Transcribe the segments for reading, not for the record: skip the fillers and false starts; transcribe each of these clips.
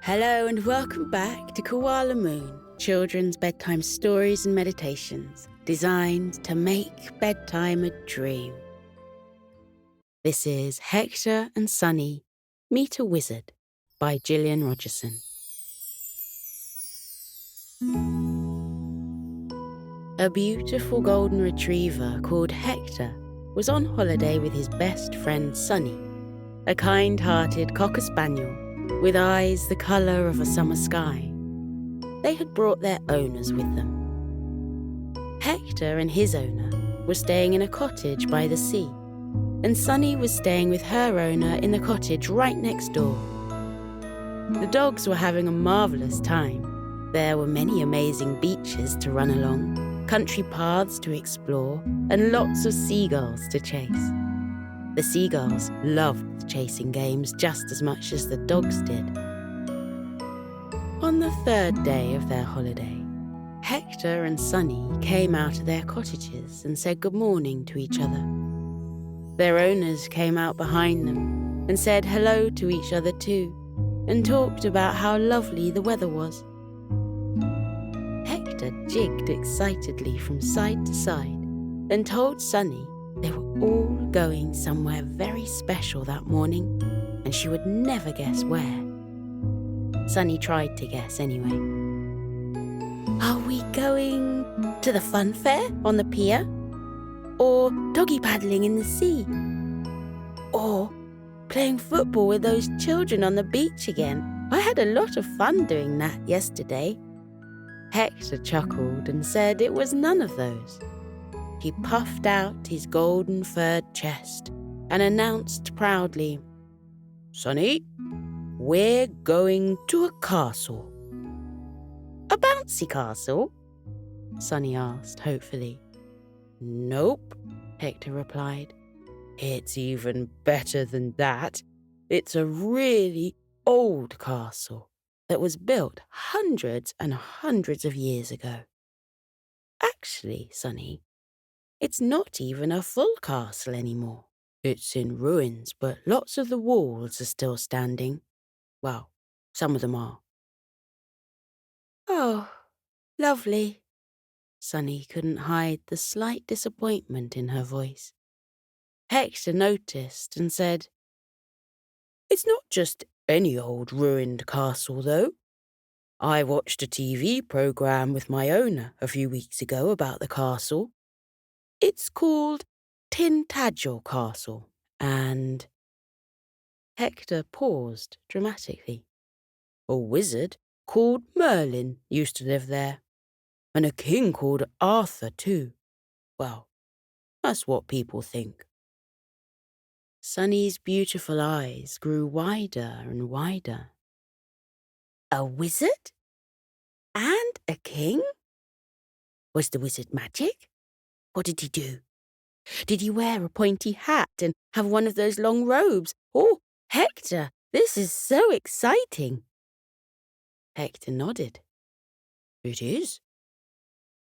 Hello and welcome back to Koala Moon, children's bedtime stories and meditations designed to make bedtime a dream. This is Hector and Sunny Meet a Wizard by Gillian Rogerson. A beautiful golden retriever called Hector was on holiday with his best friend Sunny, a kind-hearted Cocker Spaniel with eyes the colour of a summer sky. They had brought their owners with them. Hector and his owner were staying in a cottage by the sea, and Sunny was staying with her owner in the cottage right next door. The dogs were having a marvellous time. There were many amazing beaches to run along, country paths to explore, and lots of seagulls to chase. The seagulls loved chasing games just as much as the dogs did. On the third day of their holiday, Hector and Sunny came out of their cottages and said good morning to each other. Their owners came out behind them and said hello to each other too, and talked about how lovely the weather was. Hector jigged excitedly from side to side and told Sunny they were all going somewhere very special that morning, and she would never guess where. Sunny tried to guess anyway. Are we going to the fun fair on the pier? Or doggy paddling in the sea? Or playing football with those children on the beach again? I had a lot of fun doing that yesterday. Hector chuckled and said it was none of those. He puffed out his golden furred chest and announced proudly, "Sunny, we're going to a castle." "A bouncy castle?" Sunny asked hopefully. "Nope," Hector replied. "It's even better than that. It's a really old castle that was built hundreds and hundreds of years ago. Actually, Sunny, it's not even a full castle anymore. It's in ruins, but lots of the walls are still standing. Well, some of them are." "Oh, lovely." Sunny couldn't hide the slight disappointment in her voice. Hector noticed and said, "It's not just any old ruined castle, though. I watched a TV program with my owner a few weeks ago about the castle. It's called Tintagel Castle, and—" Hector paused dramatically. "A wizard called Merlin used to live there, and a king called Arthur too. Well, that's what people think." Sunny's beautiful eyes grew wider and wider. "A wizard? And a king? Was the wizard magic? What did he do? Did he wear a pointy hat and have one of those long robes? Oh, Hector, this is so exciting." Hector nodded. "It is.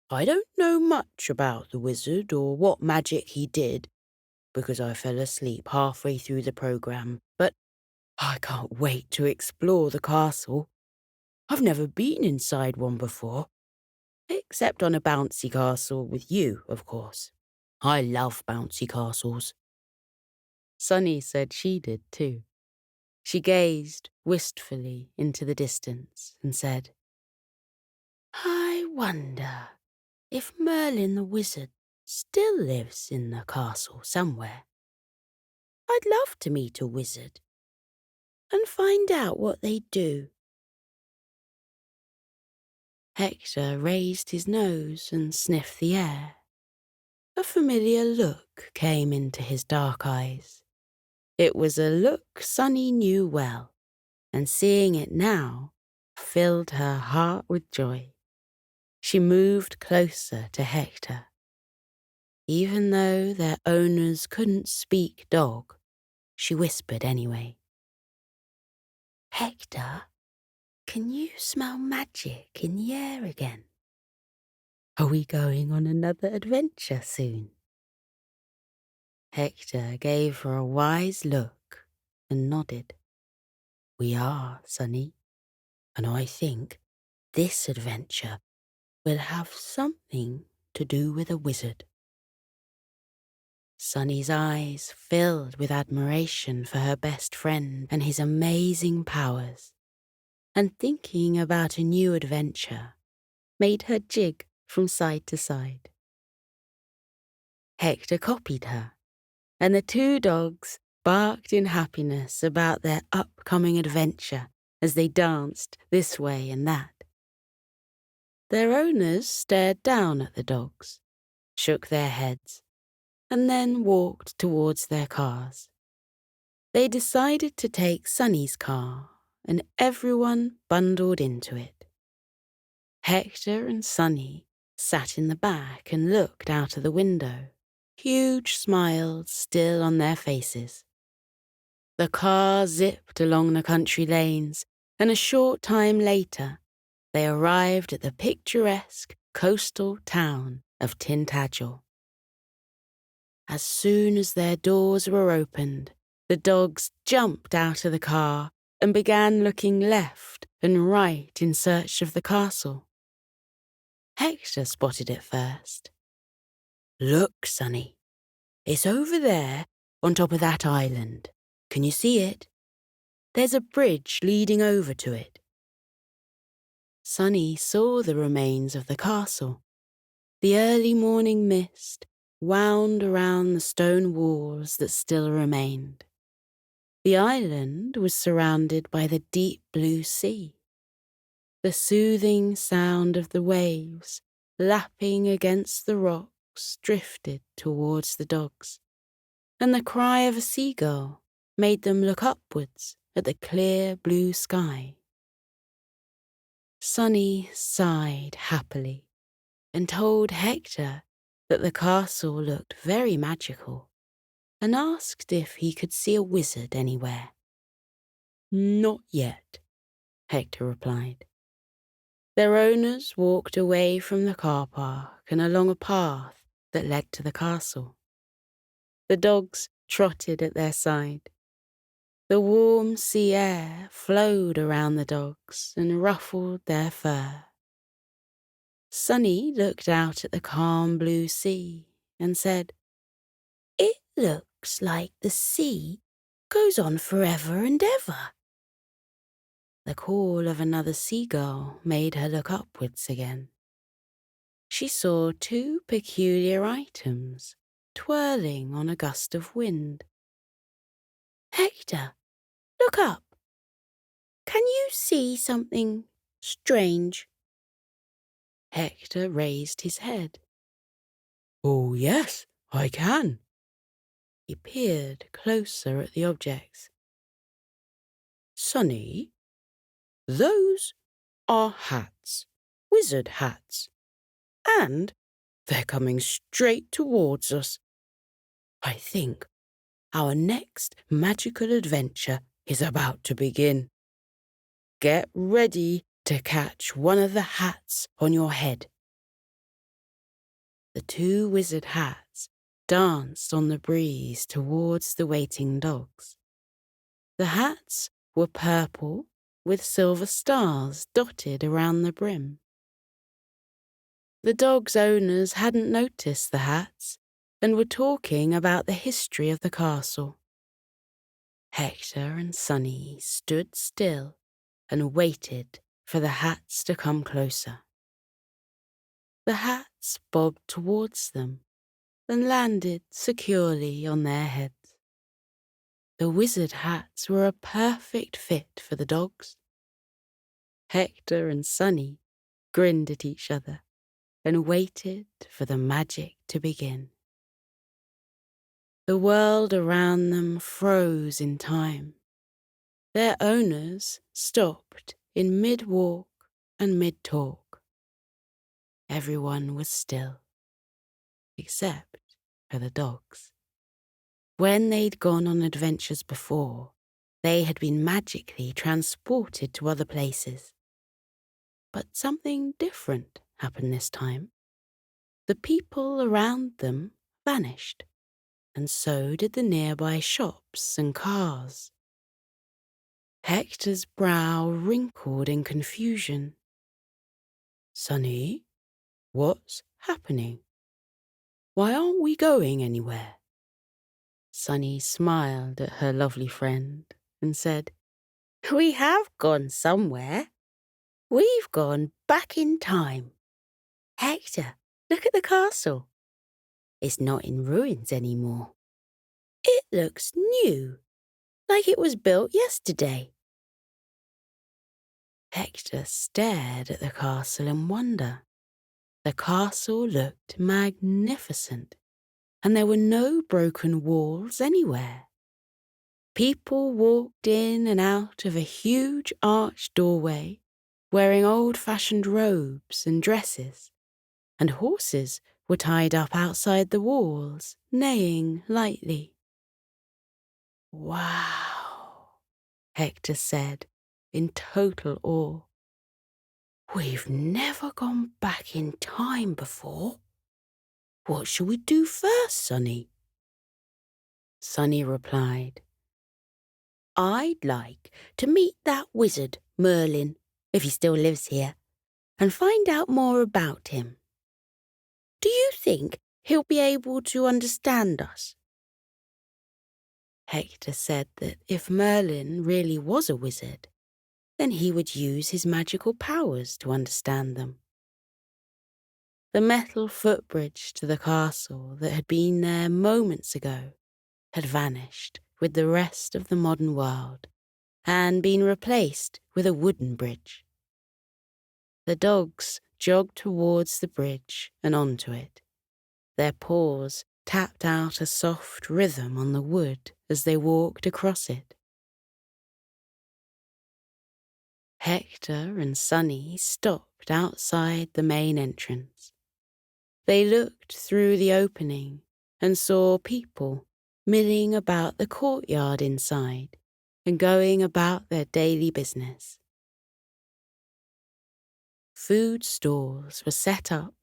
I don't know much about the wizard or what magic he did, because I fell asleep halfway through the program, but I can't wait to explore the castle. I've never been inside one before, except on a bouncy castle with you, of course. I love bouncy castles." Sunny said she did too. She gazed wistfully into the distance and said, "I wonder if Merlin the wizard still lives in the castle somewhere. I'd love to meet a wizard and find out what they do." Hector raised his nose and sniffed the air. A familiar look came into his dark eyes. It was a look Sunny knew well, and seeing it now filled her heart with joy. She moved closer to Hector. Even though their owners couldn't speak dog, she whispered anyway. "Hector, can you smell magic in the air again? Are we going on another adventure soon?" Hector gave her a wise look and nodded. "We are, Sunny. and I think this adventure will have something to do with a wizard. Sunny's eyes filled with admiration for her best friend and his amazing powers, and thinking about a new adventure made her jig from side to side. Hector copied her, and the two dogs barked in happiness about their upcoming adventure as they danced this way and that. Their owners stared down at the dogs, shook their heads, and then walked towards their cars. They decided to take Sunny's car, and everyone bundled into it. Hector and Sunny sat in the back and looked out of the window, huge smiles still on their faces. The car zipped along the country lanes, and a short time later, they arrived at the picturesque coastal town of Tintagel. As soon as their doors were opened, the dogs jumped out of the car and began looking left and right in search of the castle. Hector spotted it first. "Look, Sonny, it's over there on top of that island. Can you see it? There's a bridge leading over to it." Sunny saw the remains of the castle. The early morning mist wound around the stone walls that still remained. The island was surrounded by the deep blue sea. The soothing sound of the waves lapping against the rocks drifted towards the dogs, and the cry of a seagull made them look upwards at the clear blue sky. Sunny sighed happily and told Hector that the castle looked very magical, and asked if he could see a wizard anywhere. "Not yet," Hector replied. Their owners walked away from the car park and along a path that led to the castle. The dogs trotted at their side. The warm sea air flowed around the dogs and ruffled their fur. Sunny looked out at the calm blue sea and said, "It looks like the sea goes on forever and ever." The call of another seagull made her look upwards again. She saw two peculiar items twirling on a gust of wind. "Hector, look up. Can you see something strange?" Hector raised his head. "Oh, yes, I can." He peered closer at the objects. "Sunny, those are hats, wizard hats, and they're coming straight towards us. I think our next magical adventure is about to begin. Get ready to catch one of the hats on your head." The two wizard hats danced on the breeze towards the waiting dogs. The hats were purple with silver stars dotted around the brim. The dogs' owners hadn't noticed the hats and were talking about the history of the castle. Hector and Sunny stood still and waited for the hats to come closer. The hats bobbed towards them and landed securely on their heads. The wizard hats were a perfect fit for the dogs. Hector and Sunny grinned at each other and waited for the magic to begin. The world around them froze in time. Their owners stopped in mid-walk and mid-talk. Everyone was still, except for the dogs. When they'd gone on adventures before, they had been magically transported to other places. But something different happened this time. The people around them vanished, and so did the nearby shops and cars. Hector's brow wrinkled in confusion. "Sonny, what's happening? Why aren't we going anywhere?" Sonny smiled at her lovely friend and said, "We have gone somewhere. We've gone back in time. Hector, look at the castle. It's not in ruins anymore. It looks new, like it was built yesterday." Hector stared at the castle in wonder. The castle looked magnificent, and there were no broken walls anywhere. People walked in and out of a huge arched doorway, wearing old-fashioned robes and dresses, and horses were tied up outside the walls, neighing lightly. "Wow," Hector said, in total awe. "We've never gone back in time before. What shall we do first, Sonny?" Sonny replied, "I'd like to meet that wizard, Merlin, if he still lives here, and find out more about him. Do you think he'll be able to understand us?" Hector said that if Merlin really was a wizard, then he would use his magical powers to understand them. The metal footbridge to the castle that had been there moments ago had vanished with the rest of the modern world and been replaced with a wooden bridge. The dogs jogged towards the bridge and onto it. Their paws tapped out a soft rhythm on the wood as they walked across it. Hector and Sonny stopped outside the main entrance. They looked through the opening and saw people milling about the courtyard inside and going about their daily business. Food stalls were set up,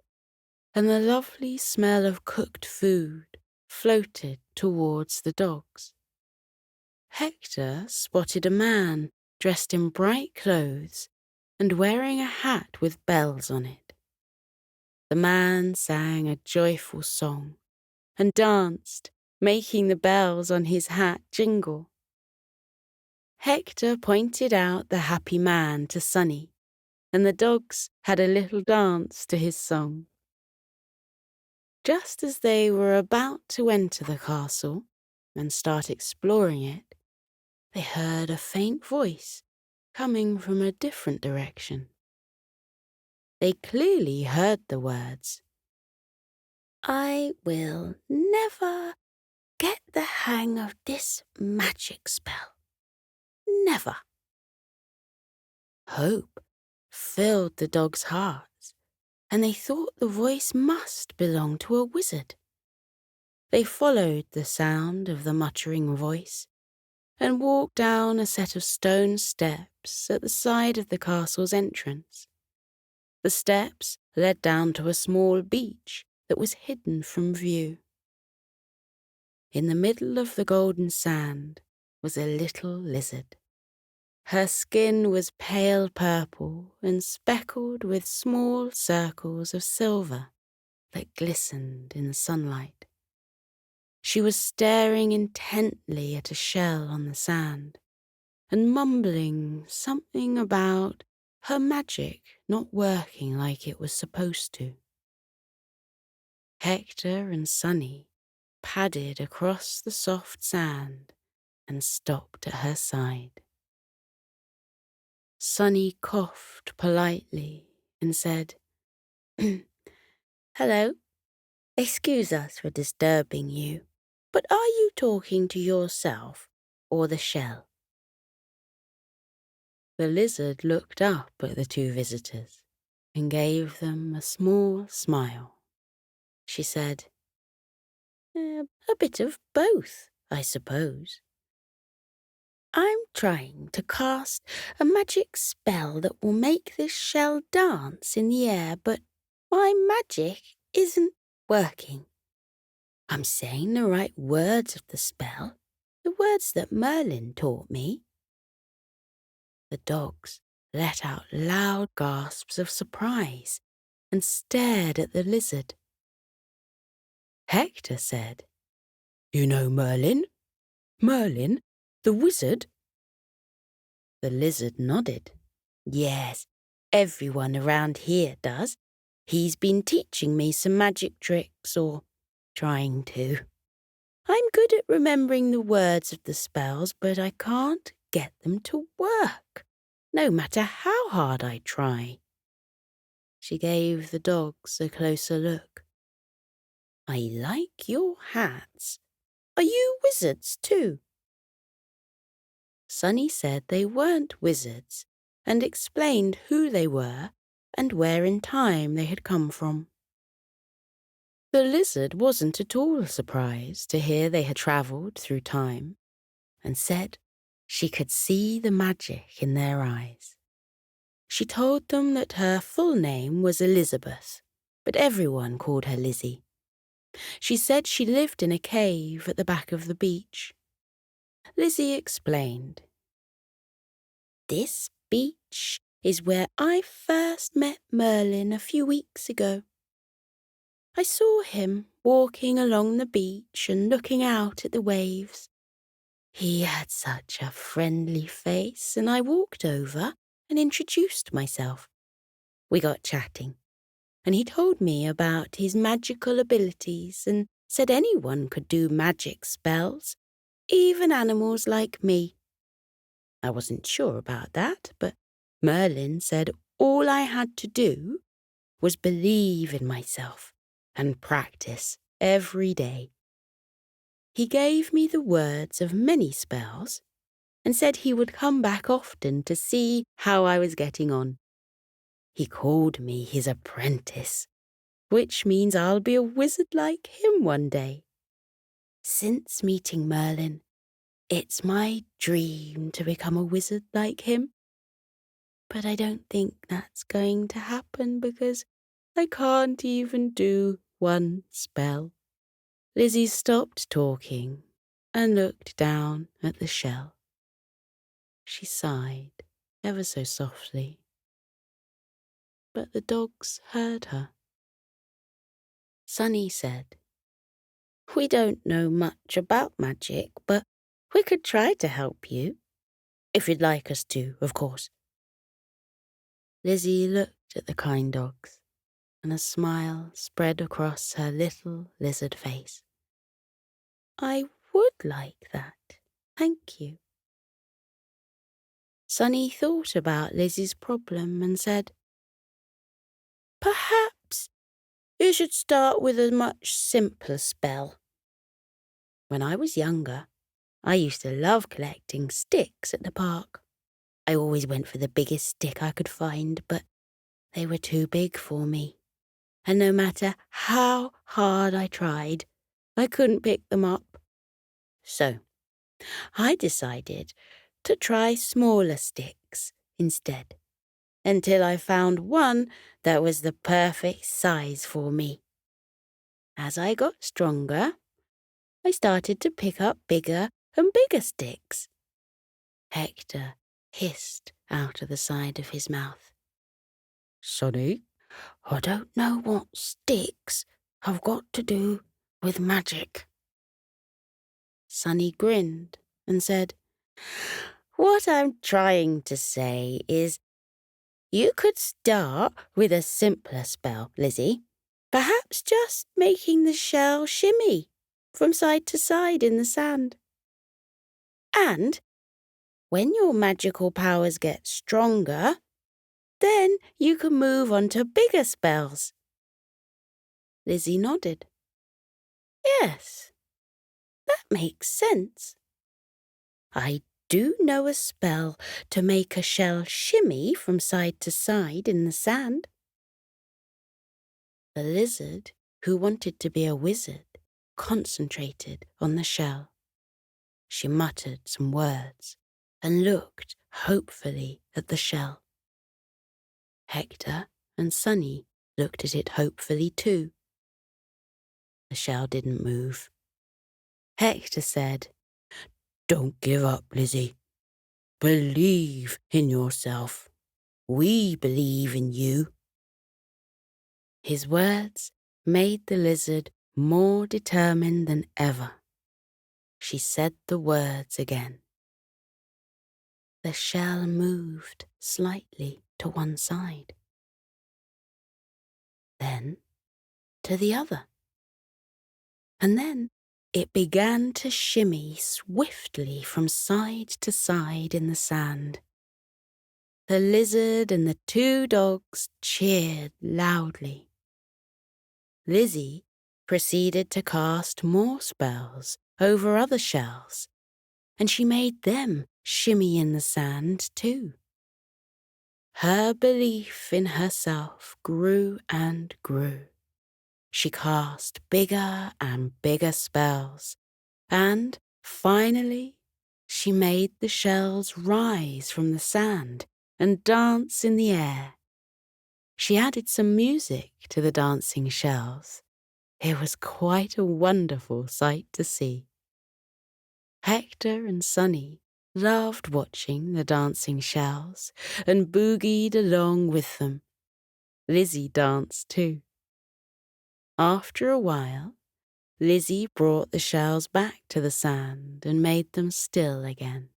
and the lovely smell of cooked food floated towards the dogs. Hector spotted a man dressed in bright clothes and wearing a hat with bells on it. The man sang a joyful song and danced, making the bells on his hat jingle. Hector pointed out the happy man to Sonny, and the dogs had a little dance to his song. Just as they were about to enter the castle and start exploring it, they heard a faint voice coming from a different direction. They clearly heard the words, "I will never get the hang of this magic spell. Never." Hope filled the dogs' hearts, and they thought the voice must belong to a wizard. They followed the sound of the muttering voice and walked down a set of stone steps at the side of the castle's entrance. The steps led down to a small beach that was hidden from view. In the middle of the golden sand was a little lizard. Her skin was pale purple and speckled with small circles of silver that glistened in the sunlight. She was staring intently at a shell on the sand and mumbling something about her magic not working like it was supposed to. Hector and Sonny padded across the soft sand and stopped at her side. Sonny coughed politely and said, "Hello, excuse us for disturbing you, but are you talking to yourself or the shell?" The lizard looked up at the two visitors and gave them a small smile. She said, "A bit of both, I suppose. I'm trying to cast a magic spell that will make this shell dance in the air, but my magic isn't working. I'm saying the right words of the spell, the words that Merlin taught me. The dogs let out loud gasps of surprise and stared at the lizard. Hector said, "You know Merlin? Merlin, the wizard?" The lizard nodded. "Yes, everyone around here does. He's been teaching me some magic tricks, or trying to. I'm good at remembering the words of the spells, but I can't get them to work, no matter how hard I try." She gave the dogs a closer look. "I like your hats. Are you wizards too?" Sunny said they weren't wizards and explained who they were and where in time they had come from. The lizard wasn't at all surprised to hear they had travelled through time and said she could see the magic in their eyes. She told them that her full name was Elizabeth, but everyone called her Lizzie. She said she lived in a cave at the back of the beach. Lizzie explained. "This beach is where I first met Merlin a few weeks ago. I saw him walking along the beach and looking out at the waves. He had such a friendly face, and I walked over and introduced myself. We got chatting, and he told me about his magical abilities and said anyone could do magic spells, even animals like me. I wasn't sure about that, but Merlin said all I had to do was believe in myself and practice every day. He gave me the words of many spells and said he would come back often to see how I was getting on. He called me his apprentice, which means I'll be a wizard like him one day. Since meeting Merlin, it's my dream to become a wizard like him. But I don't think that's going to happen because I can't even do one spell." Lizzie stopped talking and looked down at the shell. She sighed ever so softly, but the dogs heard her. Sunny said, "We don't know much about magic, but we could try to help you, if you'd like us to, of course." Lizzie looked at the kind dogs, and a smile spread across her little lizard face. "I would like that, thank you." Sunny thought about Lizzie's problem and said, "Perhaps you should start with a much simpler spell. When I was younger, I used to love collecting sticks at the park. I always went for the biggest stick I could find, but they were too big for me. And no matter how hard I tried, I couldn't pick them up. So I decided to try smaller sticks instead, until I found one that was the perfect size for me. As I got stronger, I started to pick up bigger and bigger sticks." Hector hissed out of the side of his mouth. "Sonny, I don't know what sticks have got to do with magic." Sunny grinned and said, "What I'm trying to say is you could start with a simpler spell, Lizzie. Perhaps just making the shell shimmy from side to side in the sand. And when your magical powers get stronger, then you can move on to bigger spells." Lizzie nodded. "Yes, that makes sense. I do know a spell to make a shell shimmy from side to side in the sand." The lizard, who wanted to be a wizard, concentrated on the shell. She muttered some words and looked hopefully at the shell. Hector and Sunny looked at it hopefully too. The shell didn't move. Hector said, "Don't give up, Lizzie. Believe in yourself. We believe in you. His words made the lizard more determined than ever. She said the words again. The shell moved slightly to one side, then to the other, and then it began to shimmy swiftly from side to side in the sand. The lizard and the two dogs cheered loudly. Lizzie proceeded to cast more spells over other shells, and she made them shimmy in the sand too. Her belief in herself grew and grew. She cast bigger and bigger spells, and finally she made the shells rise from the sand and dance in the air. She added some music to the dancing shells. It was quite a wonderful sight to see. Hector and Sunny loved watching the dancing shells and boogied along with them. Lizzie danced too. After a while, Lizzie brought the shells back to the sand and made them still again.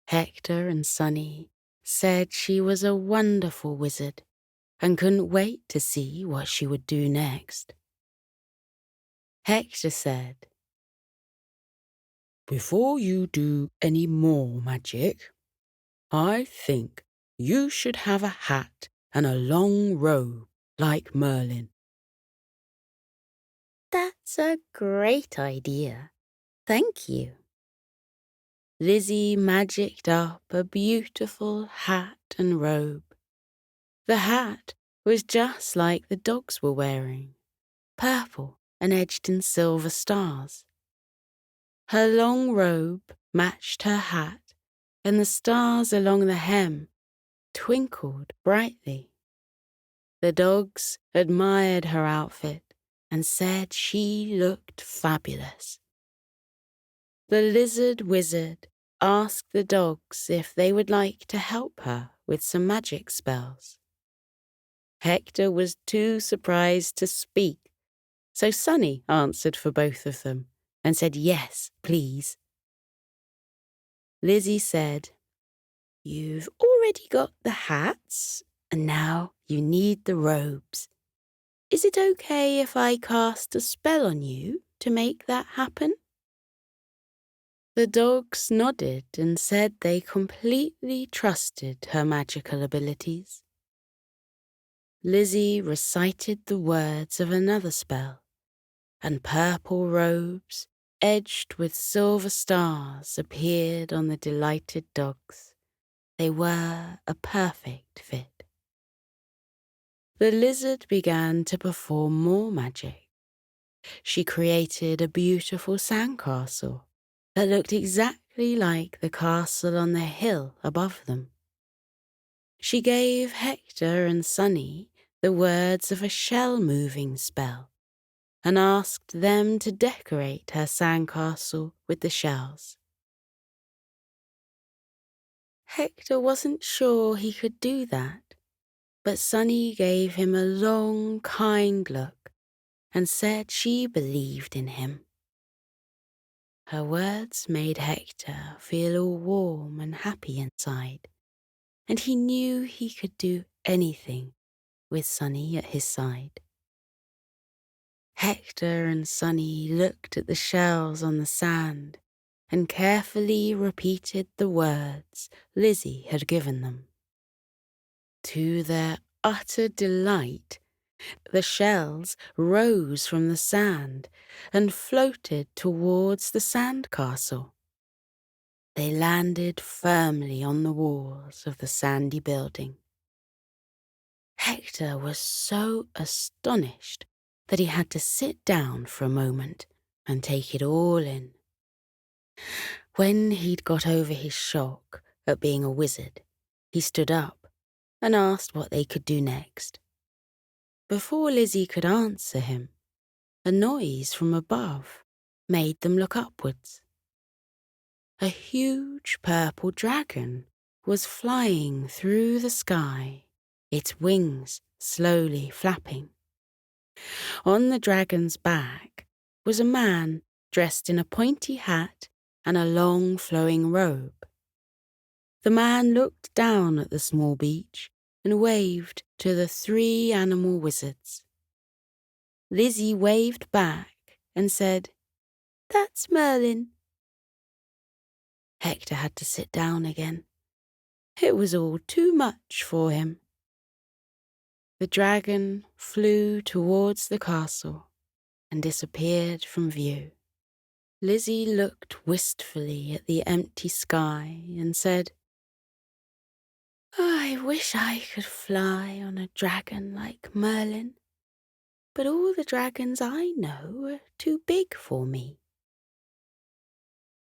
Hector and Sunny said she was a wonderful wizard and couldn't wait to see what she would do next. Hector said, "Before you do any more magic, I think you should have a hat and a long robe like Merlin." "That's a great idea. Thank you." Lizzie magicked up a beautiful hat and robe. The hat was just like the dogs were wearing, purple and edged in silver stars. Her long robe matched her hat, and the stars along the hem twinkled brightly. The dogs admired her outfit and said she looked fabulous. The lizard wizard asked the dogs if they would like to help her with some magic spells. Hector was too surprised to speak, so Sunny answered for both of them and said yes, please. Lizzie said, "You've already got the hats, and now you need the robes. Is it okay if I cast a spell on you to make that happen?" The dogs nodded and said they completely trusted her magical abilities. Lizzie recited the words of another spell, and purple robes edged with silver stars appeared on the delighted dogs. They were a perfect fit. The lizard began to perform more magic. She created a beautiful sandcastle that looked exactly like the castle on the hill above them. She gave Hector and Sunny the words of a shell-moving spell and asked them to decorate her sandcastle with the shells. Hector wasn't sure he could do that, but Sunny gave him a long, kind look and said she believed in him. Her words made Hector feel all warm and happy inside, and he knew he could do anything with Sunny at his side. Hector and Sunny looked at the shells on the sand and carefully repeated the words Lizzie had given them. To their utter delight, the shells rose from the sand and floated towards the sandcastle. They landed firmly on the walls of the sandy building. Hector was so astonished that he had to sit down for a moment and take it all in. When he'd got over his shock at being a wizard, he stood up and asked what they could do next. Before Lizzie could answer him, a noise from above made them look upwards. A huge purple dragon was flying through the sky, its wings slowly flapping. On the dragon's back was a man dressed in a pointy hat and a long flowing robe. The man looked down at the small beach and waved to the three animal wizards. Lizzie waved back and said, "That's Merlin." Hector had to sit down again. It was all too much for him. The dragon flew towards the castle and disappeared from view. Lizzie looked wistfully at the empty sky and said, "I wish I could fly on a dragon like Merlin, but all the dragons I know are too big for me."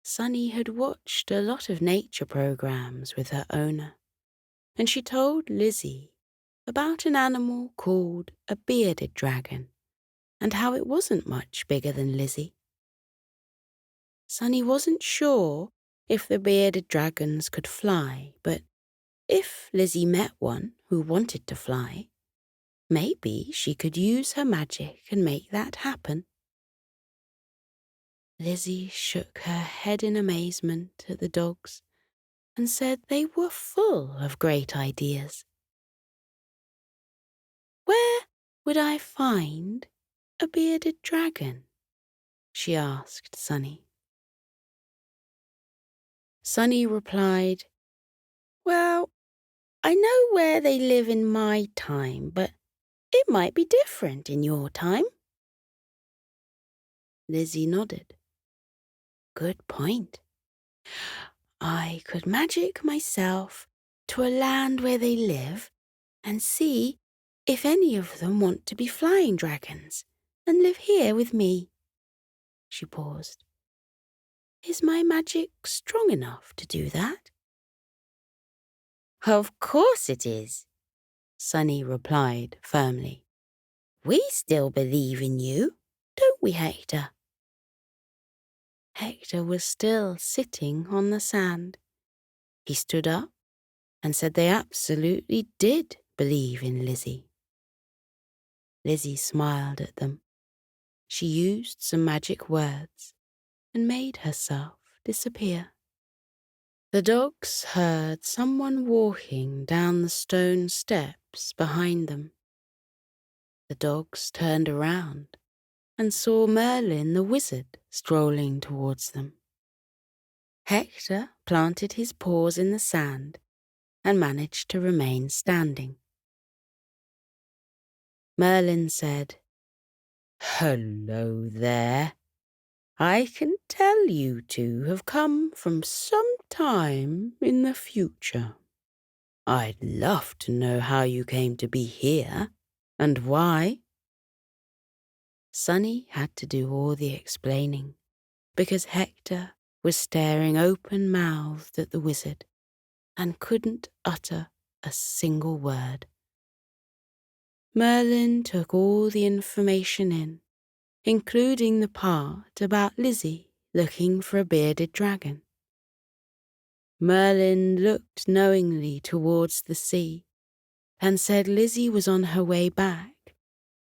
Sunny had watched a lot of nature programs with her owner, and she told Lizzie about an animal called a bearded dragon and how it wasn't much bigger than Lizzie. Sunny wasn't sure if the bearded dragons could fly, but if Lizzie met one who wanted to fly, maybe she could use her magic and make that happen. Lizzie shook her head in amazement at the dogs and said they were full of great ideas. "Where would I find a bearded dragon?" she asked Sunny. Sunny replied, "Well, I know where they live in my time, but it might be different in your time." Lizzie nodded. "Good point. I could magic myself to a land where they live and see if any of them want to be flying dragons and live here with me." She paused. "Is my magic strong enough to do that?" "Of course it is," Sunny replied firmly. "We still believe in you, don't we, Hector?" Hector was still sitting on the sand. He stood up and said they absolutely did believe in Lizzie. Lizzie smiled at them. She used some magic words and made herself disappear. The dogs heard someone walking down the stone steps behind them. The dogs turned around and saw Merlin the wizard strolling towards them. Hector planted his paws in the sand and managed to remain standing. Merlin said, "Hello there. I can tell you two have come from some time in the future. I'd love to know how you came to be here and why." Sunny had to do all the explaining because Hector was staring open-mouthed at the wizard and couldn't utter a single word. Merlin took all the information in, including the part about Lizzie looking for a bearded dragon. Merlin looked knowingly towards the sea and said Lizzie was on her way back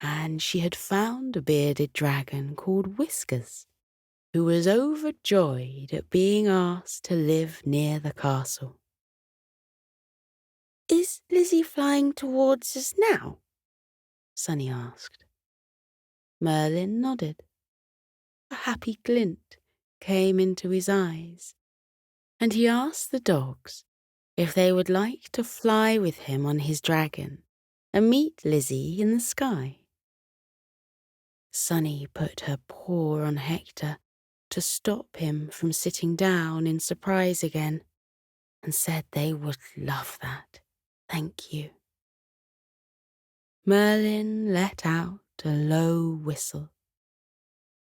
and she had found a bearded dragon called Whiskers, who was overjoyed at being asked to live near the castle. "Is Lizzie flying towards us now?" Sunny asked. Merlin nodded. A happy glint came into his eyes, and he asked the dogs if they would like to fly with him on his dragon and meet Lizzie in the sky. Sunny put her paw on Hector to stop him from sitting down in surprise again and said they would love that. Thank you. Merlin let out a low whistle.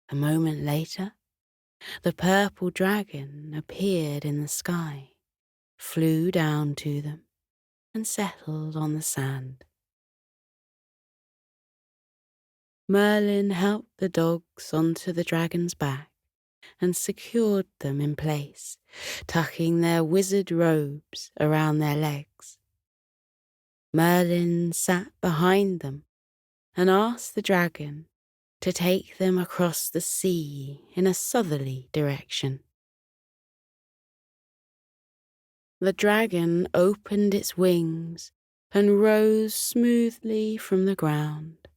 A moment later, the purple dragon appeared in the sky, flew down to them, and settled on the sand. Merlin helped the dogs onto the dragon's back and secured them in place, tucking their wizard robes around their legs. Merlin sat behind them and asked the dragon to take them across the sea in a southerly direction. The dragon opened its wings and rose smoothly from the ground.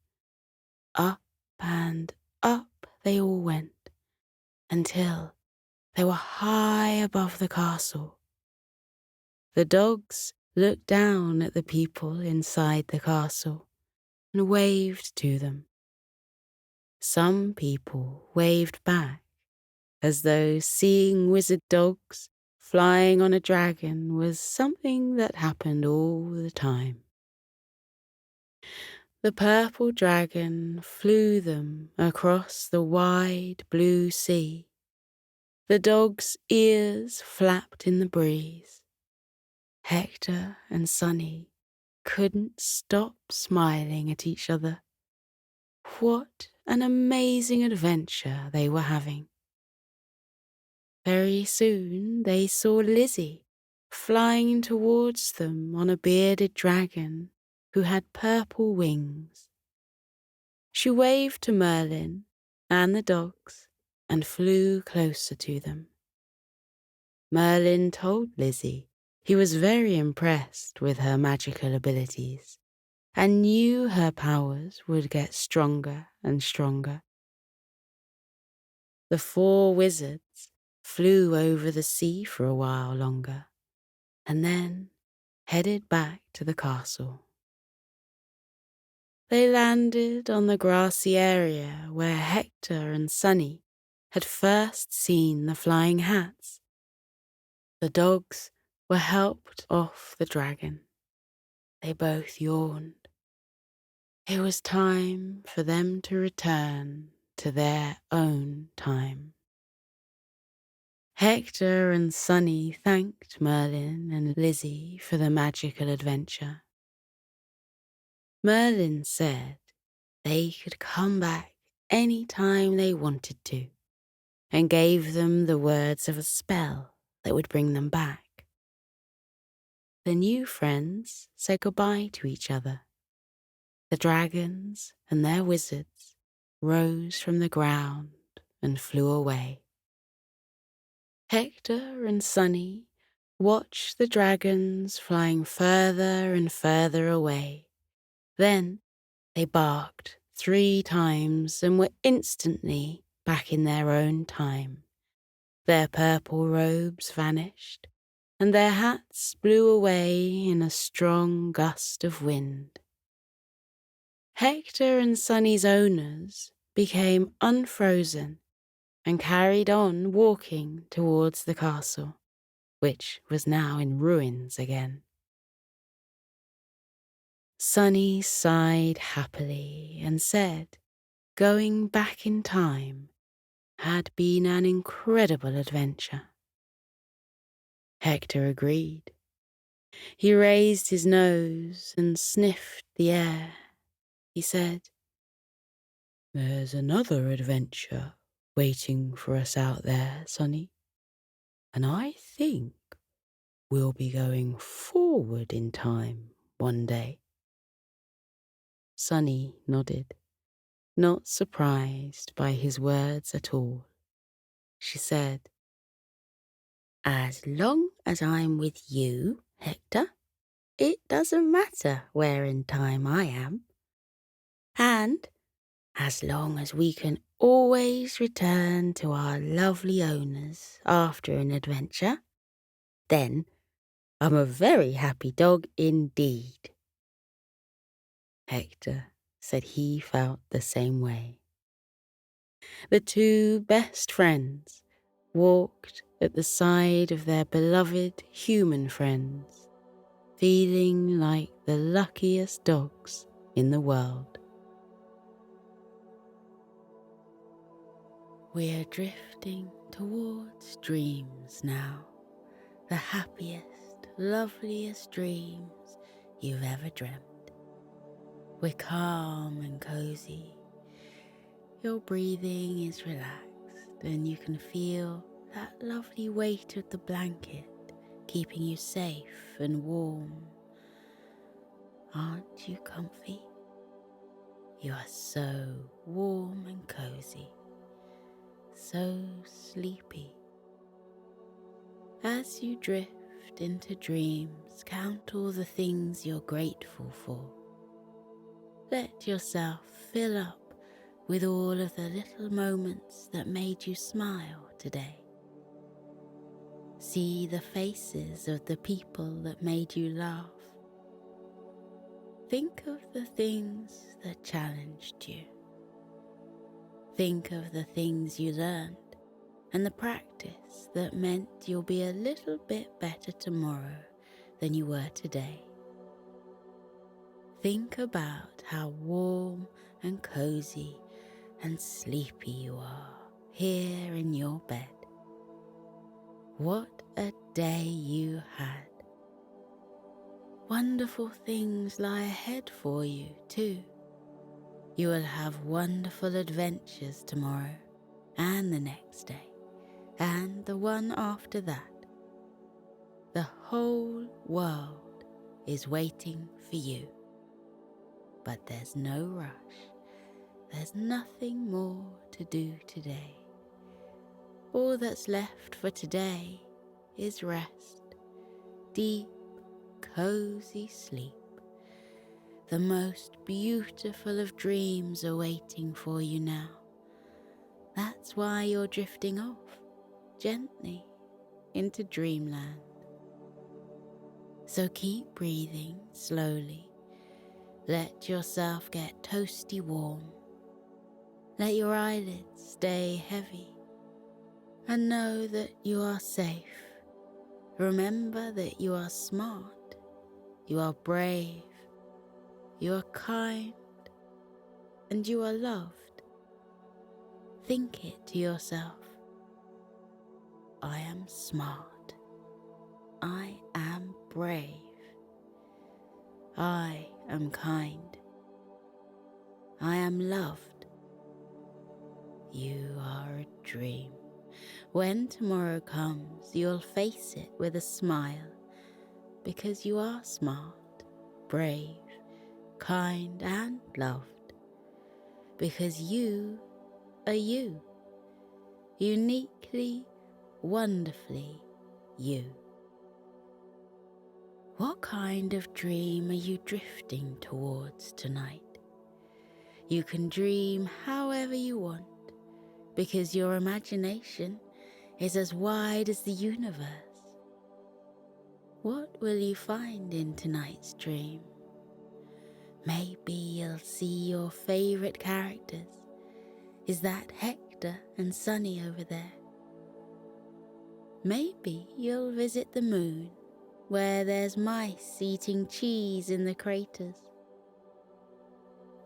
Up and up they all went, until they were high above the castle. The dogs looked down at the people inside the castle and waved to them. Some people waved back, as though seeing wizard dogs flying on a dragon was something that happened all the time. The purple dragon flew them across the wide blue sea. The dogs' ears flapped in the breeze. Hector and Sunny couldn't stop smiling at each other. What an amazing adventure they were having. Very soon they saw Lizzie flying towards them on a bearded dragon who had purple wings. She waved to Merlin and the dogs and flew closer to them. Merlin told Lizzie he was very impressed with her magical abilities and knew her powers would get stronger and stronger. The 4 wizards flew over the sea for a while longer and then headed back to the castle. They landed on the grassy area where Hector and Sunny had first seen the flying hats. The dogs were helped off the dragon. They both yawned. It was time for them to return to their own time. Hector and Sunny thanked Merlin and Lizzie for the magical adventure. Merlin said they could come back any time they wanted to, and gave them the words of a spell that would bring them back. The new friends said goodbye to each other. The dragons and their wizards rose from the ground and flew away. Hector and Sunny watched the dragons flying further and further away. Then they barked 3 times and were instantly back in their own time. Their purple robes vanished, and their hats blew away in a strong gust of wind. Hector and Sunny's owners became unfrozen and carried on walking towards the castle, which was now in ruins again. Sunny sighed happily and said going back in time had been an incredible adventure. Hector agreed. He raised his nose and sniffed the air. He said, "There's another adventure waiting for us out there, Sunny, and I think we'll be going forward in time one day." Sunny nodded, not surprised by his words at all. She said, "As long as I'm with you, Hector, it doesn't matter where in time I am. And as long as we can always return to our lovely owners after an adventure, then I'm a very happy dog indeed." Hector said he felt the same way. The 2 best friends walked at the side of their beloved human friends, feeling like the luckiest dogs in the world. We're drifting towards dreams now, the happiest, loveliest dreams you've ever dreamt. We're calm and cozy. Your breathing is relaxed, and you can feel that lovely weight of the blanket keeping you safe and warm. Aren't you comfy? You are so warm and cozy, so sleepy. As you drift into dreams, count all the things you're grateful for. Let yourself fill up with all of the little moments that made you smile today. See the faces of the people that made you laugh. Think of the things that challenged you. Think of the things you learned and the practice that meant you'll be a little bit better tomorrow than you were today. Think about how warm and cozy and sleepy you are here in your bed. What a day you had. Wonderful things lie ahead for you too. You will have wonderful adventures tomorrow and the next day and the one after that. The whole world is waiting for you. But there's no rush. There's nothing more to do today. All that's left for today is rest, deep, cozy sleep. The most beautiful of dreams are waiting for you now. That's why you're drifting off, gently, into dreamland. So keep breathing slowly. Let yourself get toasty warm. Let your eyelids stay heavy. And know that you are safe. Remember that you are smart, you are brave, you are kind, and you are loved. Think it to yourself. I am smart. I am brave. I am kind. I am loved. You are a dream. When tomorrow comes, you'll face it with a smile, because you are smart, brave, kind, and loved. Because you are you, uniquely, wonderfully you. What kind of dream are you drifting towards tonight? You can dream however you want, because your imagination is as wide as the universe. What will you find in tonight's dream? Maybe you'll see your favorite characters. Is that Hector and Sunny over there? Maybe you'll visit the moon, where there's mice eating cheese in the craters.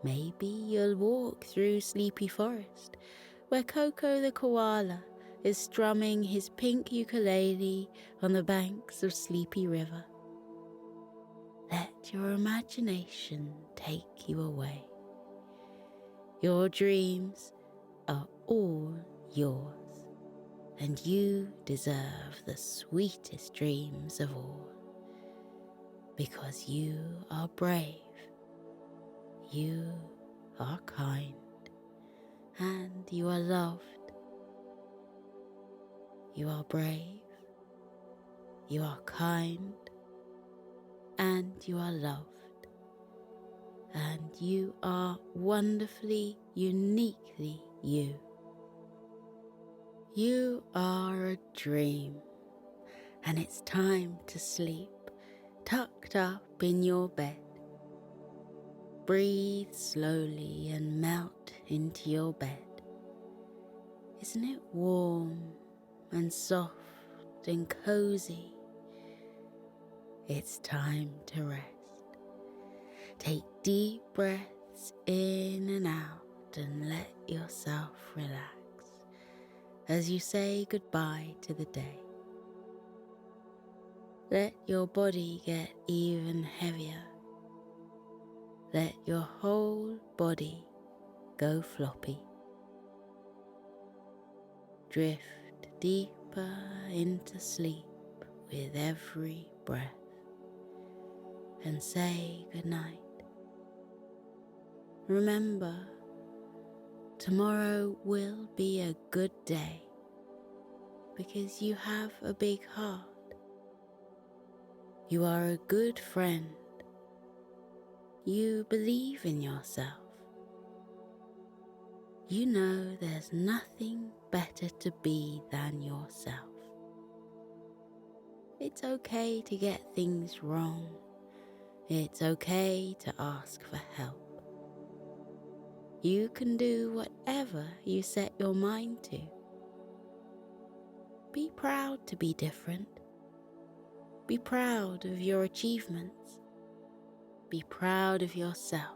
Maybe you'll walk through Sleepy Forest, where Coco the koala is strumming his pink ukulele on the banks of Sleepy River. Let your imagination take you away. Your dreams are all yours, and you deserve the sweetest dreams of all, because you are brave, you are kind, and you are loved. You are brave, you are kind, and you are loved. And you are wonderfully, uniquely you. You are a dream, and it's time to sleep, tucked up in your bed. Breathe slowly and melt into your bed. Isn't it warm and soft and cozy? It's time to rest. Take deep breaths in and out and let yourself relax as you say goodbye to the day. Let your body get even heavier. Let your whole body go floppy. Drift deeper into sleep with every breath and say goodnight. Remember, tomorrow will be a good day because you have a big heart. You are a good friend. You believe in yourself. You know there's nothing better to be than yourself. It's okay to get things wrong. It's okay to ask for help. You can do whatever you set your mind to. Be proud to be different. Be proud of your achievements. Be proud of yourself.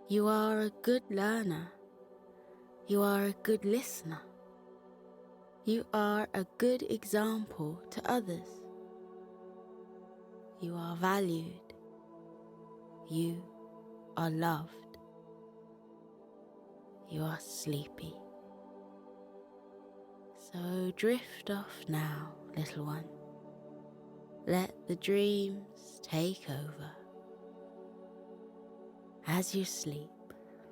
You are a good learner. You are a good listener. You are a good example to others. You are valued. You are loved. You are sleepy. So drift off now, little one. Let the dreams take over. As you sleep,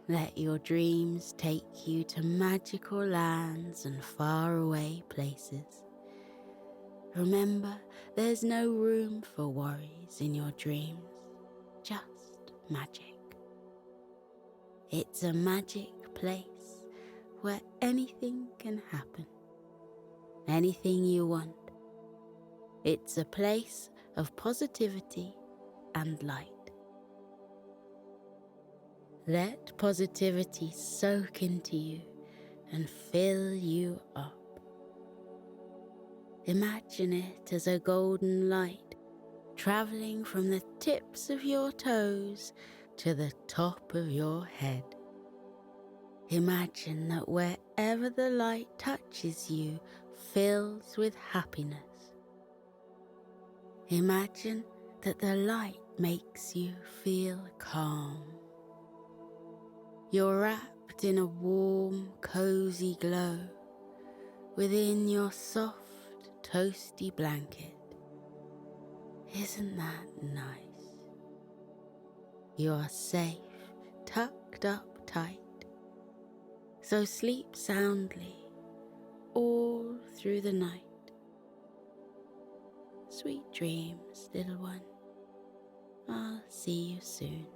let your dreams take you to magical lands and faraway places. Remember, there's no room for worries in your dreams, just magic. It's a magic place where anything can happen, anything you want. It's a place of positivity and light. Let positivity soak into you and fill you up. Imagine it as a golden light traveling from the tips of your toes to the top of your head. Imagine that wherever the light touches you fills with happiness. Imagine that the light makes you feel calm. You're wrapped in a warm, cozy glow within your soft, toasty blanket. Isn't that nice? You are safe, tucked up tight. So sleep soundly all through the night. Sweet dreams, little one. I'll see you soon.